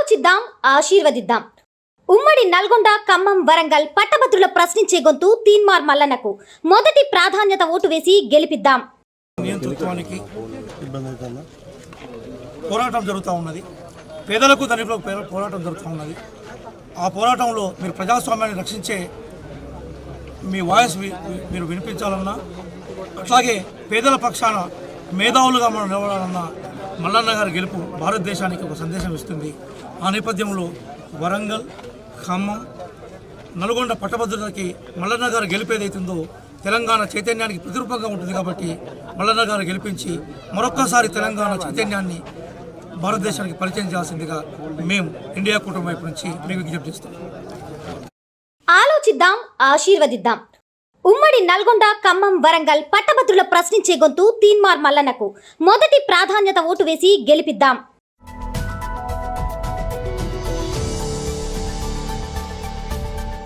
ఆలోచిద్దాం, ఆశీర్వదిద్దాం. ఉమ్మడి నల్గొండ, ఖమ్మం, వరంగల్ పట్టభద్రుల ప్రశ్నించే గొంతు తీన్మార్ మల్లన్నకు మొదటి ప్రాధాన్యత ఓటు వేసి గెలిపిద్దాం. నియంతృత్వానికి పోరాటం జరుగుతూ ఉన్నది. పేదలకు ధనికులకు పోరాటం జరుగుతూ ఉన్నది. ఆ పోరాటంలో మీరు ప్రజాస్వామ్యాన్ని రక్షించే మీ వాయిస్ మీరు వినిపించాలన్నా, అట్లాగే పేదల పక్షాన మేధావులుగా మనం నిలబడాలన్నా మల్లన్న గారి గెలుపు భారతదేశానికి ఒక సందేశం ఇస్తుంది. ఆ నేపథ్యంలో వరంగల్, ఖమ్మం, నల్గొండ పట్టభద్రులకి మల్లన్న గారు గెలిపేదైతుందో తెలంగాణ చైతన్యానికి ప్రతిరూపంగా ఉంటుంది. కాబట్టి మల్లన్న గారు గెలిపించి మరొక్కసారి తెలంగాణ చైతన్యాన్ని భారతదేశానికి పరిచయం చేయాల్సిందిగా మేము ఇండియా కుటుంబం వైపు నుంచి మీకు విజ్ఞప్తి చేస్తున్నాం. ఆలోచిద్దాం, ఆశీర్వదిద్దాం. ఉమ్మడి నల్గొండ, ఖమ్మం, వరంగల్ పట్టభద్రుల ప్రశ్నించే గొంతు తీన్మార్ మల్లన్నకు మొదటి ప్రాధాన్యత ఓటు వేసి గెలిపిద్దాం.